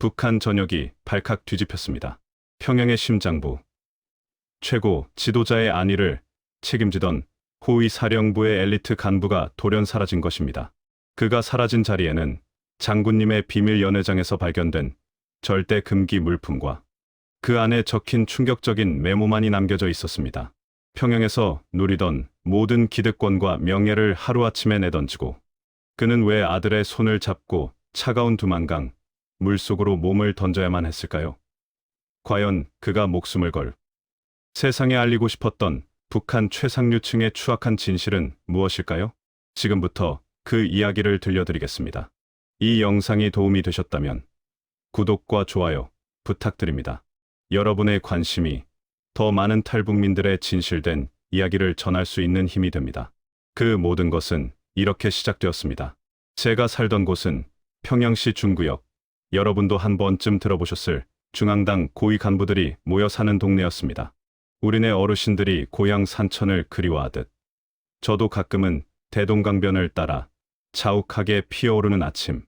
북한 전역이 발칵 뒤집혔습니다. 평양의 심장부, 최고 지도자의 안위를 책임지던 호위 사령부의 엘리트 간부가 돌연 사라진 것입니다. 그가 사라진 자리에는 장군님의 비밀 연회장에서 발견된 절대 금기 물품과 그 안에 적힌 충격적인 메모만이 남겨져 있었습니다. 평양에서 누리던 모든 기득권과 명예를 하루아침에 내던지고 그는 왜 아들의 손을 잡고 차가운 두만강 물속으로 몸을 던져야만 했을까요? 과연 그가 목숨을 걸 세상에 알리고 싶었던 북한 최상류층의 추악한 진실은 무엇일까요? 지금부터 그 이야기를 들려드리겠습니다. 이 영상이 도움이 되셨다면 구독과 좋아요 부탁드립니다. 여러분의 관심이 더 많은 탈북민들의 진실된 이야기를 전할 수 있는 힘이 됩니다. 그 모든 것은 이렇게 시작되었습니다. 제가 살던 곳은 평양시 중구역, 여러분도 한 번쯤 들어보셨을 중앙당 고위 간부들이 모여 사는 동네였습니다. 우리네 어르신들이 고향 산천을 그리워하듯 저도 가끔은 대동강변을 따라 자욱하게 피어오르는 아침,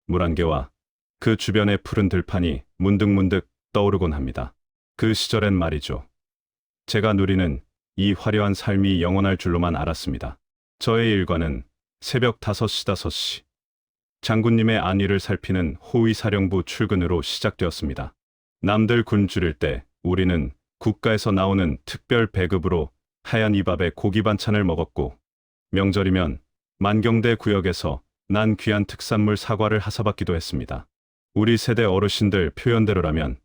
물안개와 그 주변의 푸른 들판이 문득문득 떠오르곤 합니다. 그 시절엔 말이죠. 제가 누리는 이 화려한 삶이 영원할 줄로만 알았습니다. 저의 일과는 새벽 5시 장군님의 안위를 살피는 호위사령부 출근으로 시작되었습니다. 남들 군 줄일 때 우리는 국가에서 나오는 특별 배급으로 하얀 이밥에 고기 반찬을 먹었고, 명절이면 만경대 구역에서 난 귀한 특산물 사과를 하사받기도 했습니다. 우리 세대 어르신들 표현대로라면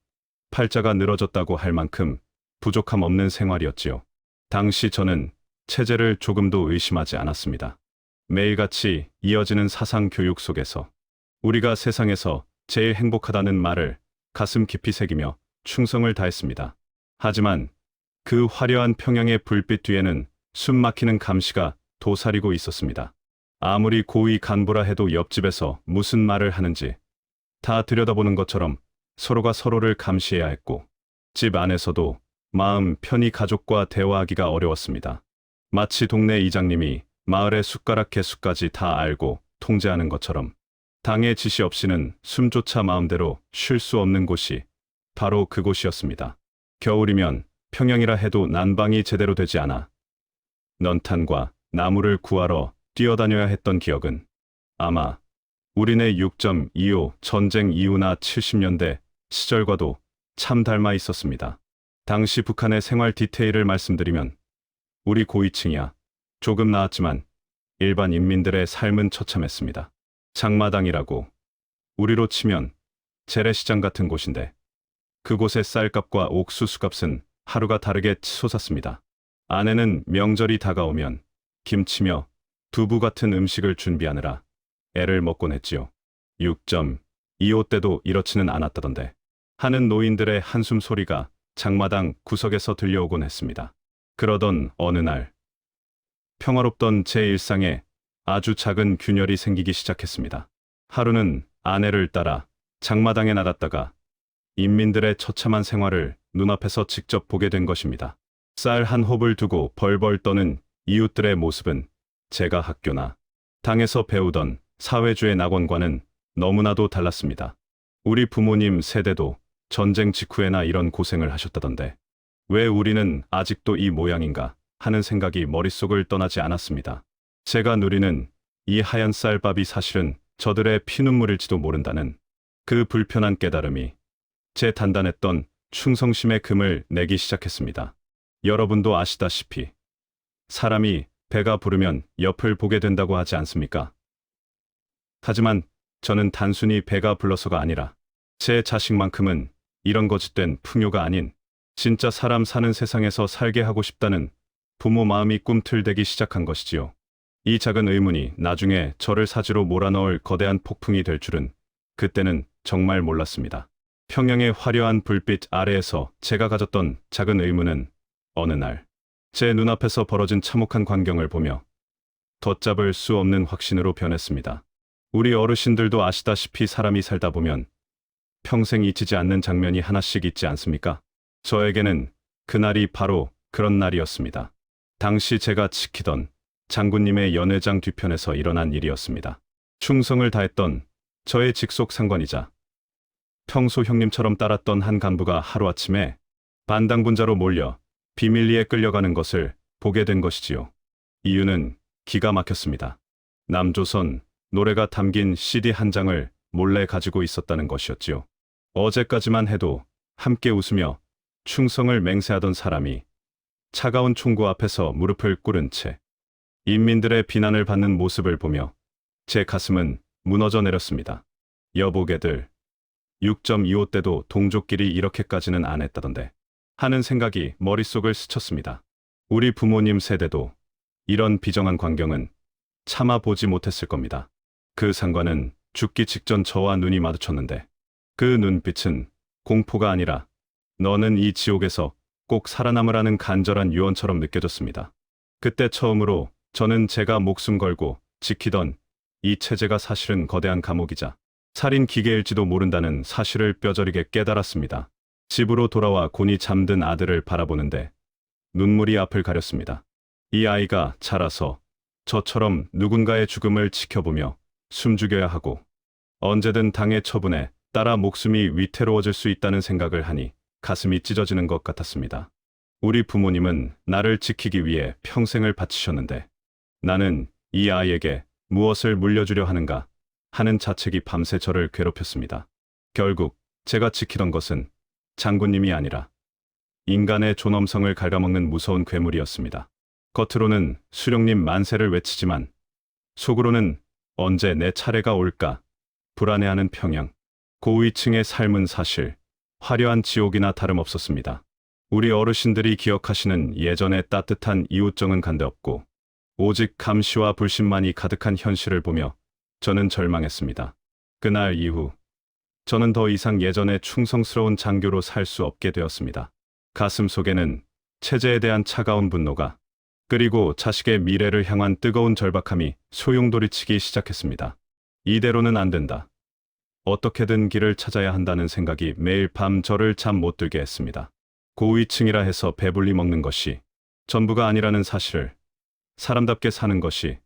팔자가 늘어졌다고 할 만큼 부족함 없는 생활이었지요. 당시 저는 체제를 조금도 의심하지 않았습니다. 매일같이 이어지는 사상 교육 속에서 우리가 세상에서 제일 행복하다는 말을 가슴 깊이 새기며 충성을 다했습니다. 하지만 그 화려한 평양의 불빛 뒤에는 숨막히는 감시가 도사리고 있었습니다. 아무리 고위 간부라 해도 옆집에서 무슨 말을 하는지 다 들여다보는 것처럼 서로가 서로를 감시해야 했고, 집 안에서도 마음 편히 가족과 대화하기가 어려웠습니다. 마치 동네 이장님이 마을의 숟가락 개수까지 다 알고 통제하는 것처럼 당의 지시 없이는 숨조차 마음대로 쉴 수 없는 곳이 바로 그곳이었습니다. 겨울이면 평양이라 해도 난방이 제대로 되지 않아 넌탄과 나무를 구하러 뛰어다녀야 했던 기억은 아마 우리네 6.25 전쟁 이후나 70년대 시절과도 참 닮아 있었습니다. 당시 북한의 생활 디테일을 말씀드리면 우리 고위층이야 조금 나았지만 일반 인민들의 삶은 처참했습니다. 장마당이라고 우리로 치면 재래시장 같은 곳인데 그곳의 쌀값과 옥수수값은 하루가 다르게 치솟았습니다. 아내는 명절이 다가오면 김치며 두부 같은 음식을 준비하느라 애를 먹곤 했지요. 6.25 때도 이렇지는 않았다던데 하는 노인들의 한숨 소리가 장마당 구석에서 들려오곤 했습니다. 그러던 어느 날 평화롭던 제 일상에 아주 작은 균열이 생기기 시작했습니다. 하루는 아내를 따라 장마당에 나갔다가 인민들의 처참한 생활을 눈앞에서 직접 보게 된 것입니다. 쌀 한 홉을 두고 벌벌 떠는 이웃들의 모습은 제가 학교나 당에서 배우던 사회주의 낙원과는 너무나도 달랐습니다. 우리 부모님 세대도 전쟁 직후에나 이런 고생을 하셨다던데 왜 우리는 아직도 이 모양인가 하는 생각이 머릿속을 떠나지 않았습니다. 제가 누리는 이 하얀 쌀밥이 사실은 저들의 피눈물일지도 모른다는 그 불편한 깨달음이 제 단단했던 충성심의 금을 내기 시작했습니다. 여러분도 아시다시피 사람이 배가 부르면 옆을 보게 된다고 하지 않습니까? 하지만 저는 단순히 배가 불러서가 아니라 제 자식만큼은 이런 거짓된 풍요가 아닌 진짜 사람 사는 세상에서 살게 하고 싶다는 부모 마음이 꿈틀대기 시작한 것이지요. 이 작은 의문이 나중에 저를 사지로 몰아넣을 거대한 폭풍이 될 줄은 그때는 정말 몰랐습니다. 평양의 화려한 불빛 아래에서 제가 가졌던 작은 의문은 어느 날 제 눈앞에서 벌어진 참혹한 광경을 보며 덧잡을 수 없는 확신으로 변했습니다. 우리 어르신들도 아시다시피 사람이 살다 보면 평생 잊히지 않는 장면이 하나씩 있지 않습니까? 저에게는 그날이 바로 그런 날이었습니다. 당시 제가 지키던 장군님의 연회장 뒤편에서 일어난 일이었습니다. 충성을 다했던 저의 직속 상관이자 평소 형님처럼 따랐던 한 간부가 하루아침에 반당분자로 몰려 비밀리에 끌려가는 것을 보게 된 것이지요. 이유는 기가 막혔습니다. 남조선 노래가 담긴 CD 한 장을 몰래 가지고 있었다는 것이었지요. 어제까지만 해도 함께 웃으며 충성을 맹세하던 사람이 차가운 총구 앞에서 무릎을 꿇은 채 인민들의 비난을 받는 모습을 보며 제 가슴은 무너져 내렸습니다. 여보게들, 6.25 때도 동족끼리 이렇게까지는 안 했다던데 하는 생각이 머릿속을 스쳤습니다. 우리 부모님 세대도 이런 비정한 광경은 참아보지 못했을 겁니다. 그 상관은 죽기 직전 저와 눈이 마주쳤는데 그 눈빛은 공포가 아니라 너는 이 지옥에서 꼭 살아남으라는 간절한 유언처럼 느껴졌습니다. 그때 처음으로 저는 제가 목숨 걸고 지키던 이 체제가 사실은 거대한 감옥이자 살인 기계일지도 모른다는 사실을 뼈저리게 깨달았습니다. 집으로 돌아와 곤히 잠든 아들을 바라보는데 눈물이 앞을 가렸습니다. 이 아이가 자라서 저처럼 누군가의 죽음을 지켜보며 숨죽여야 하고 언제든 당의 처분에 따라 목숨이 위태로워질 수 있다는 생각을 하니 가슴이 찢어지는 것 같았습니다. 우리 부모님은 나를 지키기 위해 평생을 바치셨는데 나는 이 아이에게 무엇을 물려주려 하는가 하는 자책이 밤새 저를 괴롭혔습니다. 결국 제가 지키던 것은 장군님이 아니라 인간의 존엄성을 갉아먹는 무서운 괴물이었습니다. 겉으로는 수령님 만세를 외치지만 속으로는 언제 내 차례가 올까 불안해하는 평양. 고위층의 삶은 사실 화려한 지옥이나 다름없었습니다. 우리 어르신들이 기억하시는 예전의 따뜻한 이웃정은 간데없고 오직 감시와 불신만이 가득한 현실을 보며 저는 절망했습니다. 그날 이후 저는 더 이상 예전의 충성스러운 장교로 살 수 없게 되었습니다. 가슴 속에는 체제에 대한 차가운 분노가 그리고 자식의 미래를 향한 뜨거운 절박함이 소용돌이치기 시작했습니다. 이대로는 안 된다. 어떻게든 길을 찾아야 한다는 생각이 매일 밤 저를 잠 못 들게 했습니다. 고위층이라 해서 배불리 먹는 것이 전부가 아니라는 사실을, 사람답게 사는 것이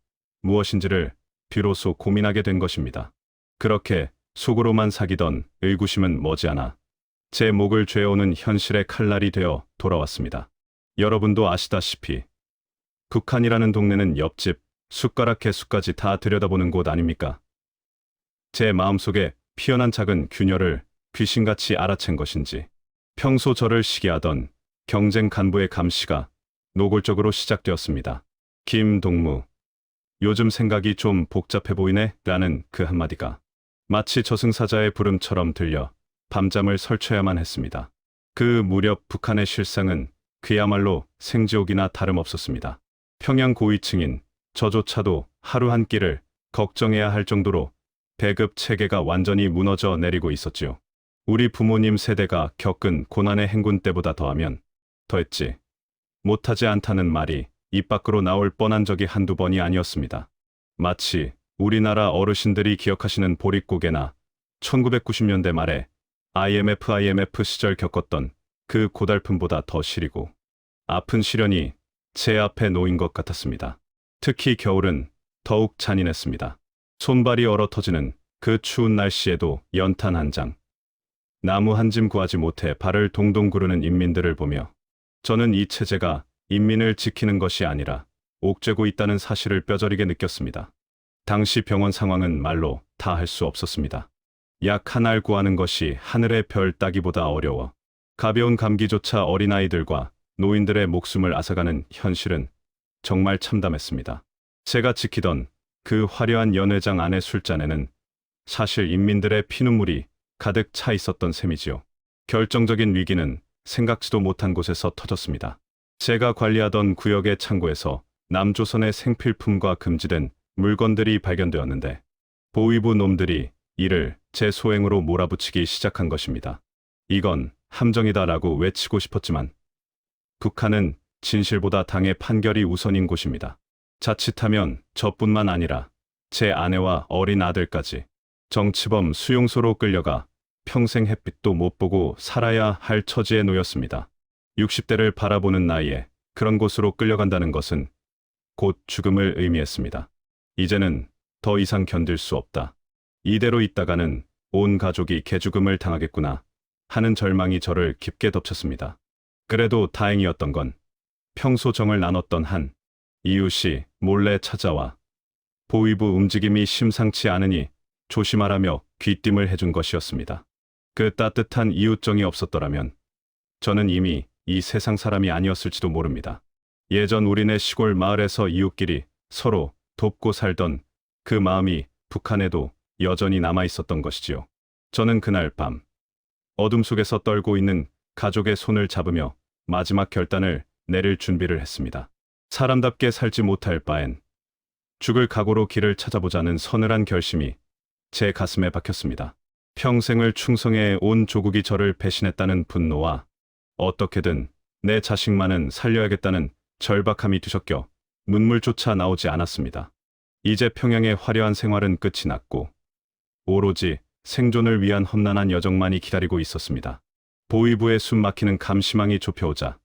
무엇인지를 비로소 고민하게 된 것입니다. 그렇게 속으로만 사귀던 의구심은 머지않아 제 목을 죄어오는 현실의 칼날이 되어 돌아왔습니다. 여러분도 아시다시피 북한이라는 동네는 옆집 숟가락 개수까지 다 들여다보는 곳 아닙니까? 제 마음속에 피어난 작은 균열을 귀신같이 알아챈 것인지 평소 저를 시기하던 경쟁 간부의 감시가 노골적으로 시작되었습니다. 김동무, 요즘 생각이 좀 복잡해 보이네 라는 그 한마디가 마치 저승사자의 부름처럼 들려 밤잠을 설쳐야만 했습니다. 그 무렵 북한의 실상은 그야말로 생지옥이나 다름없었습니다. 평양 고위층인 저조차도 하루 한 끼를 걱정해야 할 정도로 배급 체계가 완전히 무너져 내리고 있었지요. 우리 부모님 세대가 겪은 고난의 행군 때보다 더하면 더했지 못하지 않다는 말이 입 밖으로 나올 뻔한 적이 한두 번이 아니었습니다. 마치 우리나라 어르신들이 기억하시는 보릿고개나 1990년대 말에 IMF 시절 겪었던 그 고달픔보다 더 시리고 아픈 시련이 제 앞에 놓인 것 같았습니다. 특히 겨울은 더욱 잔인했습니다. 손발이 얼어 터지는 그 추운 날씨에도 연탄 한 장, 나무 한 짐 구하지 못해 발을 동동 구르는 인민들을 보며 저는 이 체제가 인민을 지키는 것이 아니라 옥죄고 있다는 사실을 뼈저리게 느꼈습니다. 당시 병원 상황은 말로 다 할 수 없었습니다. 약 한 알 구하는 것이 하늘의 별 따기보다 어려워 가벼운 감기조차 어린아이들과 노인들의 목숨을 앗아가는 현실은 정말 참담했습니다. 제가 지키던 그 화려한 연회장 안의 술잔에는 사실 인민들의 피눈물이 가득 차 있었던 셈이지요. 결정적인 위기는 생각지도 못한 곳에서 터졌습니다. 제가 관리하던 구역의 창고에서 남조선의 생필품과 금지된 물건들이 발견되었는데 보위부 놈들이 이를 제 소행으로 몰아붙이기 시작한 것입니다. 이건 함정이다라고 외치고 싶었지만 북한은 진실보다 당의 판결이 우선인 곳입니다. 자칫하면 저뿐만 아니라 제 아내와 어린 아들까지 정치범 수용소로 끌려가 평생 햇빛도 못 보고 살아야 할 처지에 놓였습니다. 60대를 바라보는 나이에 그런 곳으로 끌려간다는 것은 곧 죽음을 의미했습니다. 이제는 더 이상 견딜 수 없다. 이대로 있다가는 온 가족이 개죽음을 당하겠구나 하는 절망이 저를 깊게 덮쳤습니다. 그래도 다행이었던 건 평소 정을 나눴던 한 이웃이 몰래 찾아와 보위부 움직임이 심상치 않으니 조심하라며 귀띔을 해준 것이었습니다. 그 따뜻한 이웃정이 없었더라면 저는 이미 이 세상 사람이 아니었을지도 모릅니다. 예전 우리네 시골 마을에서 이웃끼리 서로 돕고 살던 그 마음이 북한에도 여전히 남아 있었던 것이지요. 저는 그날 밤 어둠 속에서 떨고 있는 가족의 손을 잡으며 마지막 결단을 내릴 준비를 했습니다. 사람답게 살지 못할 바엔 죽을 각오로 길을 찾아보자는 서늘한 결심이 제 가슴에 박혔습니다. 평생을 충성해 온 조국이 저를 배신했다는 분노와 어떻게든 내 자식만은 살려야겠다는 절박함이 뒤섞여 눈물조차 나오지 않았습니다. 이제 평양의 화려한 생활은 끝이 났고 오로지 생존을 위한 험난한 여정만이 기다리고 있었습니다. 보위부의 숨막히는 감시망이 좁혀오자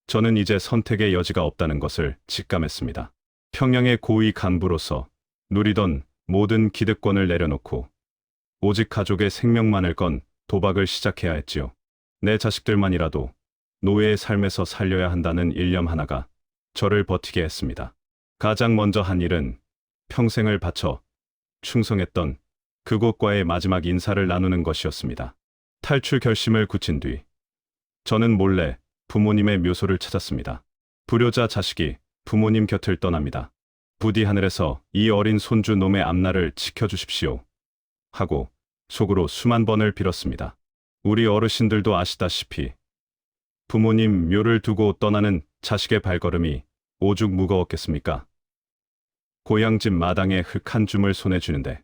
저는 이제 선택의 여지가 없다는 것을 직감했습니다. 평양의 고위 간부로서 누리던 모든 기득권을 내려놓고 오직 가족의 생명만을 건 도박을 시작해야 했지요. 내 자식들만이라도 노예의 삶에서 살려야 한다는 일념 하나가 저를 버티게 했습니다. 가장 먼저 한 일은 평생을 바쳐 충성했던 그곳과의 마지막 인사를 나누는 것이었습니다. 탈출 결심을 굳힌 뒤 저는 몰래 부모님의 묘소를 찾았습니다. 불효자 자식이 부모님 곁을 떠납니다. 부디 하늘에서 이 어린 손주 놈의 앞날을 지켜주십시오 하고 속으로 수만 번을 빌었습니다. 우리 어르신들도 아시다시피 부모님 묘를 두고 떠나는 자식의 발걸음이 오죽 무거웠겠습니까? 고향집 마당에 흙 한 줌을 손에 쥐는데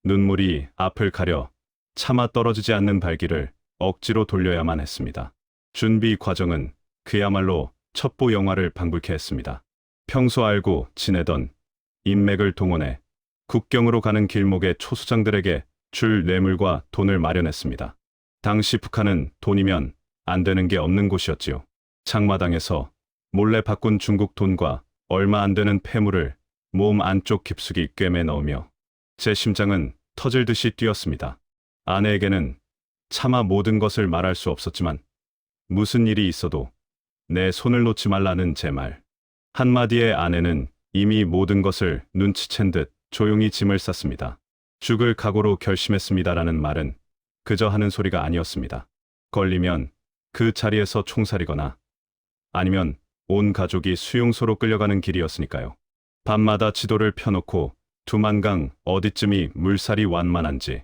눈물이 앞을 가려 차마 떨어지지 않는 발길을 억지로 돌려야만 했습니다. 준비 과정은 그야말로 첩보 영화를 방불케 했습니다. 평소 알고 지내던 인맥을 동원해 국경으로 가는 길목의 초수장들에게 줄 뇌물과 돈을 마련했습니다. 당시 북한은 돈이면 안 되는 게 없는 곳이었지요. 창마당에서 몰래 바꾼 중국 돈과 얼마 안 되는 폐물을 몸 안쪽 깊숙이 꿰매 넣으며 제 심장은 터질 듯이 뛰었습니다. 아내에게는 차마 모든 것을 말할 수 없었지만 무슨 일이 있어도 내 손을 놓지 말라는 제 말. 한마디에 아내는 이미 모든 것을 눈치챈 듯 조용히 짐을 쌌습니다. 죽을 각오로 결심했습니다라는 말은 그저 하는 소리가 아니었습니다. 걸리면 그 자리에서 총살이거나 아니면 온 가족이 수용소로 끌려가는 길이었으니까요. 밤마다 지도를 펴놓고 두만강 어디쯤이 물살이 완만한지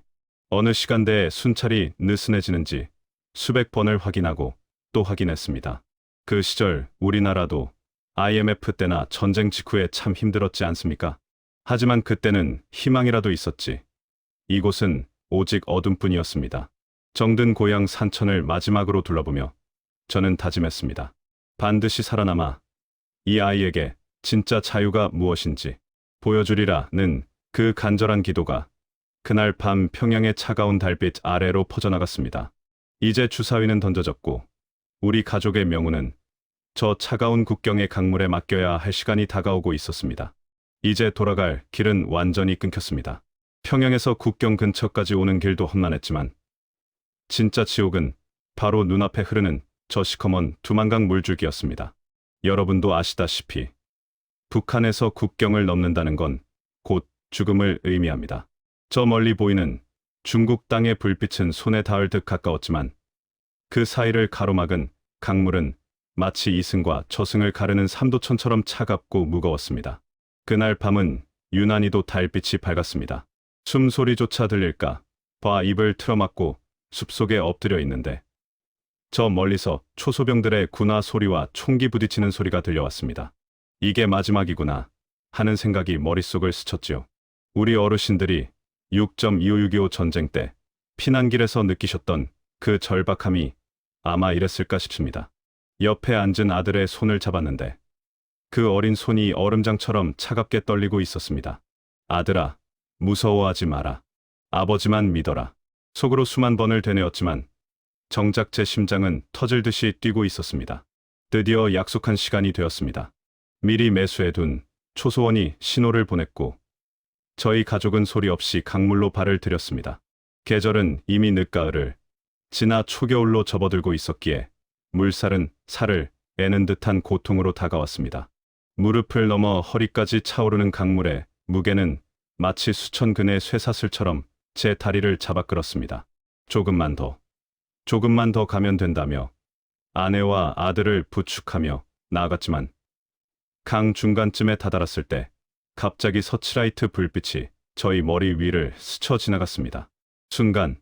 어느 시간대에 순찰이 느슨해지는지 수백 번을 확인하고 또 확인했습니다. 그 시절 우리나라도 IMF 때나 전쟁 직후에 참 힘들었지 않습니까? 하지만 그때는 희망이라도 있었지. 이곳은 오직 어둠뿐이었습니다. 정든 고향 산천을 마지막으로 둘러보며 저는 다짐했습니다. 반드시 살아남아 이 아이에게 진짜 자유가 무엇인지 보여주리라는 그 간절한 기도가 그날 밤 평양의 차가운 달빛 아래로 퍼져나갔습니다. 이제 주사위는 던져졌고 우리 가족의 명운은 저 차가운 국경의 강물에 맡겨야 할 시간이 다가오고 있었습니다. 이제 돌아갈 길은 완전히 끊겼습니다. 평양에서 국경 근처까지 오는 길도 험난했지만 진짜 지옥은 바로 눈앞에 흐르는 저 시커먼 두만강 물줄기였습니다. 여러분도 아시다시피 북한에서 국경을 넘는다는 건 곧 죽음을 의미합니다. 저 멀리 보이는 중국 땅의 불빛은 손에 닿을 듯 가까웠지만 그 사이를 가로막은 강물은 마치 이승과 저승을 가르는 삼도천처럼 차갑고 무거웠습니다. 그날 밤은 유난히도 달빛이 밝았습니다. 숨소리조차 들릴까 봐 입을 틀어막고 숲속에 엎드려 있는데 저 멀리서 초소병들의 군화 소리와 총기 부딪히는 소리가 들려왔습니다. 이게 마지막이구나 하는 생각이 머릿속을 스쳤지요. 우리 어르신들이 6.25 전쟁 때 피난길에서 느끼셨던 그 절박함이 아마 이랬을까 싶습니다. 옆에 앉은 아들의 손을 잡았는데 그 어린 손이 얼음장처럼 차갑게 떨리고 있었습니다. 아들아, 무서워하지 마라. 아버지만 믿어라. 속으로 수만 번을 되뇌었지만 정작 제 심장은 터질 듯이 뛰고 있었습니다. 드디어 약속한 시간이 되었습니다. 미리 매수해둔 초소원이 신호를 보냈고 저희 가족은 소리 없이 강물로 발을 들였습니다. 계절은 이미 늦가을을 지나 초겨울로 접어들고 있었기에 물살은 살을 애는 듯한 고통으로 다가왔습니다. 무릎을 넘어 허리까지 차오르는 강물의 무게는 마치 수천 근의 쇠사슬처럼 제 다리를 잡아 끌었습니다. 조금만 더 가면 된다며 아내와 아들을 부축하며 나아갔지만 강 중간쯤에 다다랐을 때 갑자기 서치라이트 불빛이 저희 머리 위를 스쳐 지나갔습니다. 순간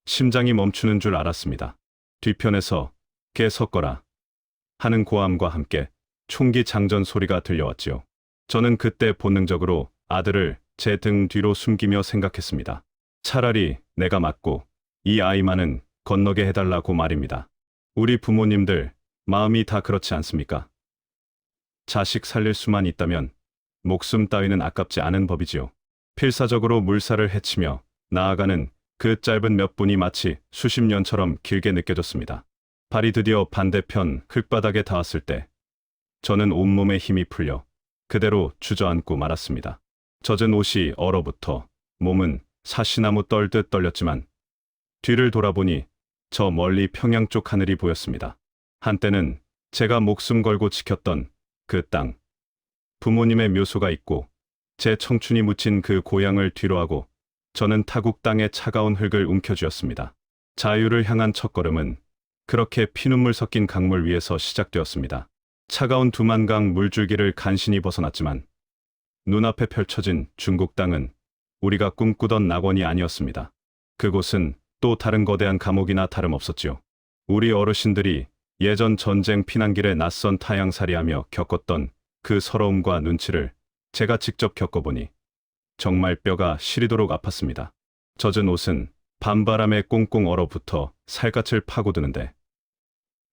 심장이 멈추는 줄 알았습니다. 뒤편에서 개 섞어라 하는 고함과 함께 총기 장전 소리가 들려왔지요. 저는 그때 본능적으로 아들을 제 등 뒤로 숨기며 생각했습니다. 차라리 내가 맞고 이 아이만은 건너게 해달라고 말입니다. 우리 부모님들 마음이 다 그렇지 않습니까? 자식 살릴 수만 있다면 목숨 따위는 아깝지 않은 법이지요. 필사적으로 물살을 헤치며 나아가는 그 짧은 몇 분이 마치 수십 년처럼 길게 느껴졌습니다. 발이 드디어 반대편 흙바닥에 닿았을 때 저는 온몸에 힘이 풀려 그대로 주저앉고 말았습니다. 젖은 옷이 얼어붙어 몸은 사시나무 떨듯 떨렸지만 뒤를 돌아보니 저 멀리 평양 쪽 하늘이 보였습니다. 한때는 제가 목숨 걸고 지켰던 그 땅, 부모님의 묘소가 있고 제 청춘이 묻힌 그 고향을 뒤로하고 저는 타국 땅의 차가운 흙을 움켜쥐었습니다. 자유를 향한 첫걸음은 그렇게 피눈물 섞인 강물 위에서 시작되었습니다. 차가운 두만강 물줄기를 간신히 벗어났지만 눈앞에 펼쳐진 중국 땅은 우리가 꿈꾸던 낙원이 아니었습니다. 그곳은 또 다른 거대한 감옥이나 다름없었지요. 우리 어르신들이 예전 전쟁 피난길에 낯선 타향살이하며 겪었던 그 서러움과 눈치를 제가 직접 겪어보니 정말 뼈가 시리도록 아팠습니다. 젖은 옷은 밤바람에 꽁꽁 얼어붙어 살갗을 파고드는데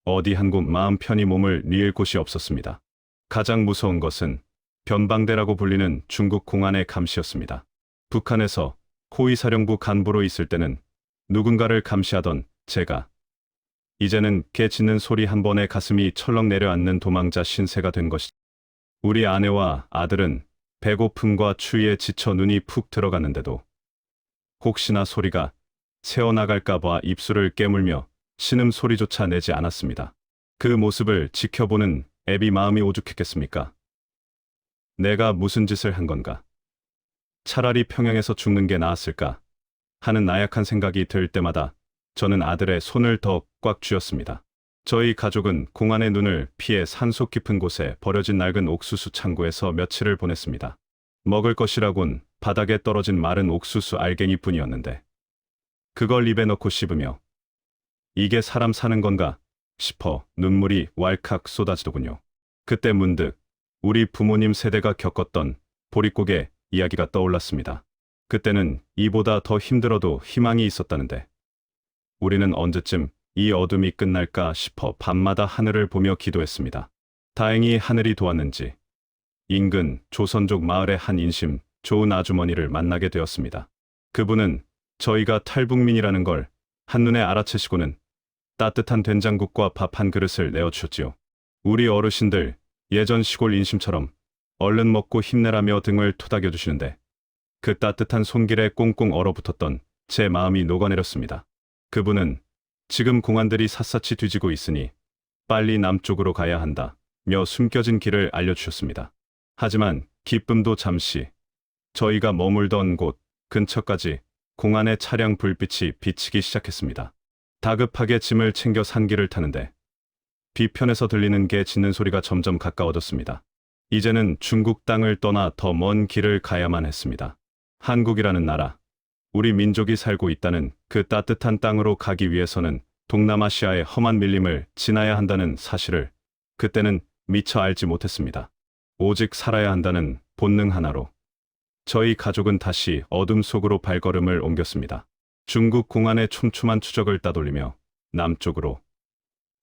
어디 한 곳 마음 편히 몸을 뉘을 곳이 없었습니다. 가장 무서운 것은 변방대라고 불리는 중국 공안의 감시였습니다. 북한에서 호위사령부 간부로 있을 때는 누군가를 감시하던 제가 이제는 개 짖는 소리 한 번에 가슴이 철렁 내려앉는 도망자 신세가 된 것이죠. 우리 아내와 아들은 배고픔과 추위에 지쳐 눈이 푹 들어갔는데도 혹시나 소리가 새어나갈까봐 입술을 깨물며 신음소리조차 내지 않았습니다. 그 모습을 지켜보는 애비 마음이 오죽했겠습니까? 내가 무슨 짓을 한 건가? 차라리 평양에서 죽는 게 나았을까? 하는 나약한 생각이 들 때마다 저는 아들의 손을 더 꽉 쥐었습니다. 저희 가족은 공안의 눈을 피해 산속 깊은 곳에 버려진 낡은 옥수수 창고에서 며칠을 보냈습니다. 먹을 것이라곤 바닥에 떨어진 마른 옥수수 알갱이뿐이었는데 그걸 입에 넣고 씹으며 이게 사람 사는 건가 싶어 눈물이 왈칵 쏟아지더군요. 그때 문득 우리 부모님 세대가 겪었던 보릿고개 이야기가 떠올랐습니다. 그때는 이보다 더 힘들어도 희망이 있었다는데 우리는 언제쯤 이 어둠이 끝날까 싶어 밤마다 하늘을 보며 기도했습니다. 다행히 하늘이 도왔는지 인근 조선족 마을의 한 인심 좋은 아주머니를 만나게 되었습니다. 그분은 저희가 탈북민이라는 걸 한눈에 알아채시고는 따뜻한 된장국과 밥 한 그릇을 내어주셨지요. 우리 어르신들 예전 시골 인심처럼 얼른 먹고 힘내라며 등을 토닥여주시는데 그 따뜻한 손길에 꽁꽁 얼어붙었던 제 마음이 녹아내렸습니다. 그분은 지금 공안들이 샅샅이 뒤지고 있으니 빨리 남쪽으로 가야 한다며 숨겨진 길을 알려주셨습니다. 하지만 기쁨도 잠시 저희가 머물던 곳 근처까지 공안의 차량 불빛이 비치기 시작했습니다. 다급하게 짐을 챙겨 산길을 타는데 뒤편에서 들리는 개 짖는 소리가 점점 가까워졌습니다. 이제는 중국 땅을 떠나 더 먼 길을 가야만 했습니다. 한국이라는 나라, 우리 민족이 살고 있다는 그 따뜻한 땅으로 가기 위해서는 동남아시아의 험한 밀림을 지나야 한다는 사실을 그때는 미처 알지 못했습니다. 오직 살아야 한다는 본능 하나로 저희 가족은 다시 어둠 속으로 발걸음을 옮겼습니다. 중국 공안의 촘촘한 추적을 따돌리며 남쪽으로,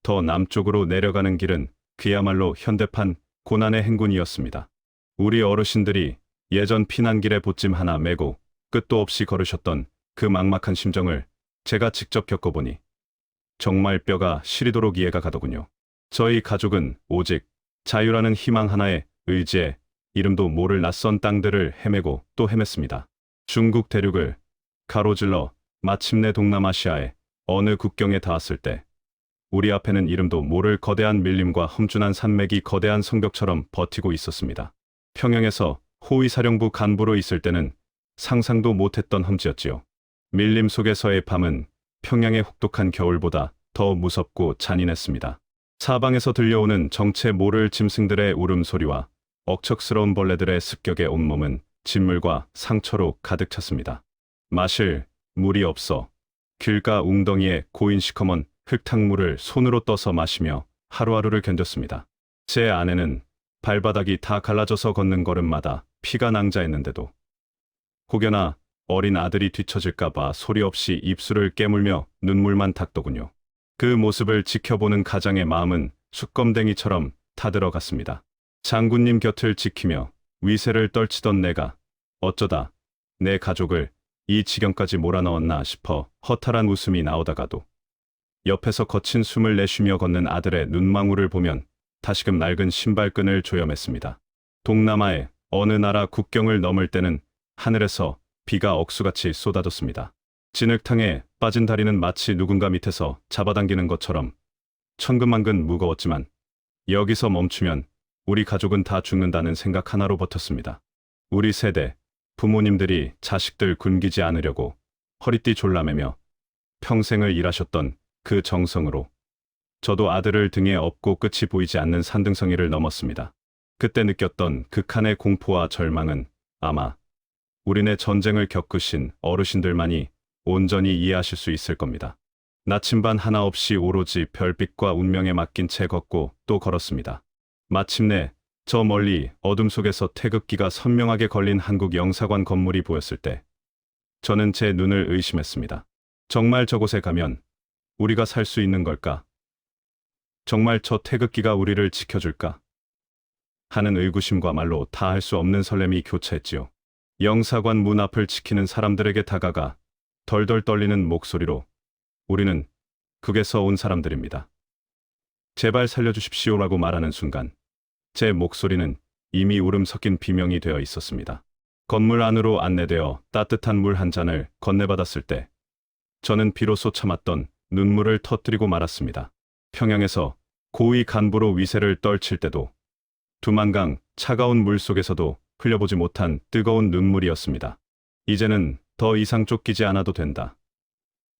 더 남쪽으로 내려가는 길은 그야말로 현대판 고난의 행군이었습니다. 우리 어르신들이 예전 피난길에 보찜 하나 메고 끝도 없이 걸으셨던 그 막막한 심정을 제가 직접 겪어보니 정말 뼈가 시리도록 이해가 가더군요. 저희 가족은 오직 자유라는 희망 하나에 의지해 이름도 모를 낯선 땅들을 헤매고 또 헤맸습니다. 중국 대륙을 가로질러 마침내 동남아시아의 어느 국경에 닿았을 때 우리 앞에는 이름도 모를 거대한 밀림과 험준한 산맥이 거대한 성벽처럼 버티고 있었습니다. 평양에서 호위사령부 간부로 있을 때는 상상도 못했던 험지였지요. 밀림 속에서의 밤은 평양의 혹독한 겨울보다 더 무섭고 잔인했습니다. 사방에서 들려오는 정체 모를 짐승들의 울음소리와 억척스러운 벌레들의 습격에 온몸은 진물과 상처로 가득 찼습니다. 마실 물이 없어 길가 웅덩이에 고인 시커먼 흙탕물을 손으로 떠서 마시며 하루하루를 견뎠습니다. 제 아내는 발바닥이 다 갈라져서 걷는 걸음마다 피가 낭자했는데도 혹여나 어린 아들이 뒤처질까봐 소리 없이 입술을 깨물며 눈물만 닦더군요. 그 모습을 지켜보는 가장의 마음은 숯검댕이처럼 타들어갔습니다. 장군님 곁을 지키며 위세를 떨치던 내가 어쩌다 내 가족을 이 지경까지 몰아넣었나 싶어 허탈한 웃음이 나오다가도 옆에서 거친 숨을 내쉬며 걷는 아들의 눈망울을 보면 다시금 낡은 신발끈을 조여맸습니다. 동남아의 어느 나라 국경을 넘을 때는 하늘에서 비가 억수같이 쏟아졌습니다. 진흙탕에 빠진 다리는 마치 누군가 밑에서 잡아당기는 것처럼 천근만근 무거웠지만 여기서 멈추면 우리 가족은 다 죽는다는 생각 하나로 버텼습니다. 우리 세대, 부모님들이 자식들 굶기지 않으려고 허리띠 졸라매며 평생을 일하셨던 그 정성으로 저도 아들을 등에 업고 끝이 보이지 않는 산등성이를 넘었습니다. 그때 느꼈던 극한의 공포와 절망은 아마 우리네 전쟁을 겪으신 어르신들만이 온전히 이해하실 수 있을 겁니다. 나침반 하나 없이 오로지 별빛과 운명에 맡긴 채 걷고 또 걸었습니다. 마침내 저 멀리 어둠 속에서 태극기가 선명하게 걸린 한국 영사관 건물이 보였을 때 저는 제 눈을 의심했습니다. 정말 저곳에 가면 우리가 살 수 있는 걸까? 정말 저 태극기가 우리를 지켜줄까? 하는 의구심과 말로 다 할 수 없는 설렘이 교차했지요. 영사관 문 앞을 지키는 사람들에게 다가가 덜덜 떨리는 목소리로 우리는 극에서 온 사람들입니다. 제발 살려주십시오라고 말하는 순간 제 목소리는 이미 울음 섞인 비명이 되어 있었습니다. 건물 안으로 안내되어 따뜻한 물 한 잔을 건네받았을 때 저는 비로소 참았던 눈물을 터뜨리고 말았습니다. 평양에서 고위 간부로 위세를 떨칠 때도 두만강 차가운 물 속에서도 흘려보지 못한 뜨거운 눈물이었습니다. 이제는 더 이상 쫓기지 않아도 된다.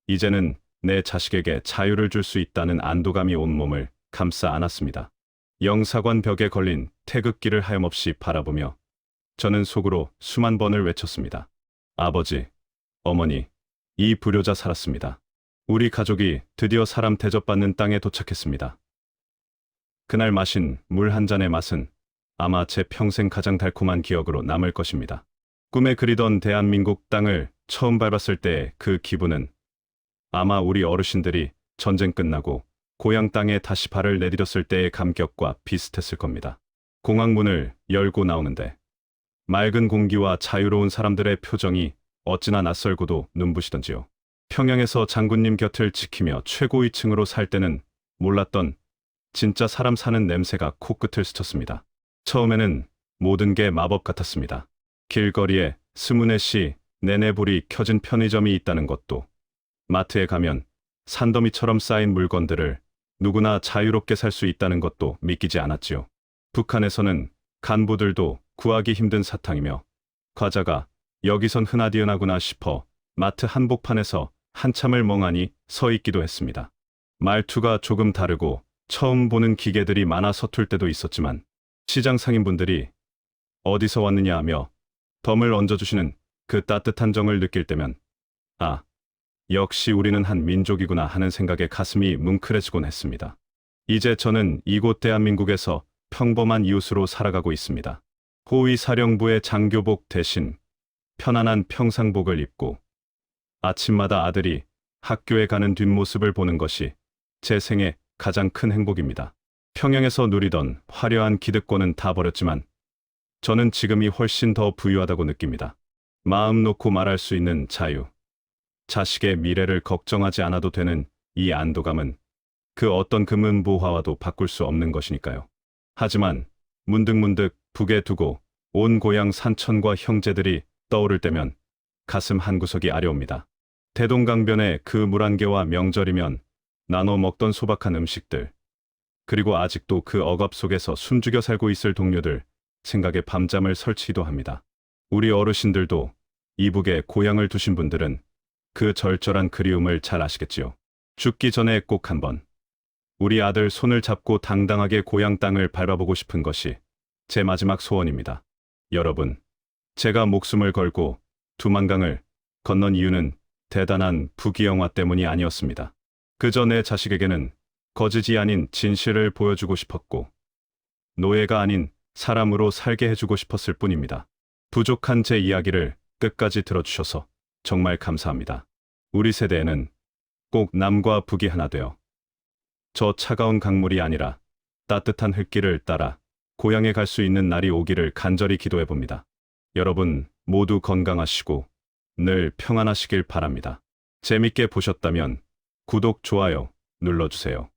이제는 내 자식에게 자유를 줄 수 있다는 안도감이 온몸을 감싸 안았습니다. 영사관 벽에 걸린 태극기를 하염없이 바라보며 저는 속으로 수만 번을 외쳤습니다. 아버지, 어머니, 이 불효자 살았습니다. 우리 가족이 드디어 사람 대접받는 땅에 도착했습니다. 그날 마신 물 한 잔의 맛은 아마 제 평생 가장 달콤한 기억으로 남을 것입니다. 꿈에 그리던 대한민국 땅을 처음 밟았을 때의 그 기분은 아마 우리 어르신들이 전쟁 끝나고 고향 땅에 다시 발을 내디뎠을 때의 감격과 비슷했을 겁니다. 공항문을 열고 나오는데 맑은 공기와 자유로운 사람들의 표정이 어찌나 낯설고도 눈부시던지요. 평양에서 장군님 곁을 지키며 최고위층으로 살 때는 몰랐던 진짜 사람 사는 냄새가 코끝을 스쳤습니다. 처음에는 모든 게 마법 같았습니다. 길거리에 스무넷이 내내 불이 켜진 편의점이 있다는 것도, 마트에 가면 산더미처럼 쌓인 물건들을 누구나 자유롭게 살 수 있다는 것도 믿기지 않았지요. 북한에서는 간부들도 구하기 힘든 사탕이며 과자가 여기선 흔하디흔하구나 싶어 마트 한복판에서 한참을 멍하니 서 있기도 했습니다. 말투가 조금 다르고 처음 보는 기계들이 많아 서툴 때도 있었지만 시장 상인분들이 어디서 왔느냐 하며 덤을 얹어주시는 그 따뜻한 정을 느낄 때면 아, 역시 우리는 한 민족이구나 하는 생각에 가슴이 뭉클해지곤 했습니다. 이제 저는 이곳 대한민국에서 평범한 이웃으로 살아가고 있습니다. 호위 사령부의 장교복 대신 편안한 평상복을 입고 아침마다 아들이 학교에 가는 뒷모습을 보는 것이 제 생애 가장 큰 행복입니다. 평양에서 누리던 화려한 기득권은 다 버렸지만 저는 지금이 훨씬 더 부유하다고 느낍니다. 마음 놓고 말할 수 있는 자유, 자식의 미래를 걱정하지 않아도 되는 이 안도감은 그 어떤 금은보화와도 바꿀 수 없는 것이니까요. 하지만 문득문득 북에 두고 온 고향 산천과 형제들이 떠오를 때면 가슴 한구석이 아려옵니다. 대동강변의 그 물안개와 명절이면 나눠 먹던 소박한 음식들, 그리고 아직도 그 억압 속에서 숨죽여 살고 있을 동료들, 생각에 밤잠을 설치기도 합니다. 우리 어르신들도 이북에 고향을 두신 분들은 그 절절한 그리움을 잘 아시겠지요. 죽기 전에 꼭 한번 우리 아들 손을 잡고 당당하게 고향 땅을 밟아보고 싶은 것이 제 마지막 소원입니다. 여러분, 제가 목숨을 걸고 두만강을 건넌 이유는 대단한 부귀영화 때문이 아니었습니다. 그저 내 자식에게는 거짓이 아닌 진실을 보여주고 싶었고, 노예가 아닌 사람으로 살게 해주고 싶었을 뿐입니다. 부족한 제 이야기를 끝까지 들어주셔서 정말 감사합니다. 우리 세대에는 꼭 남과 북이 하나 되어 저 차가운 강물이 아니라 따뜻한 흙길을 따라 고향에 갈 수 있는 날이 오기를 간절히 기도해 봅니다. 여러분 모두 건강하시고 늘 평안하시길 바랍니다. 재밌게 보셨다면 구독, 좋아요 눌러주세요.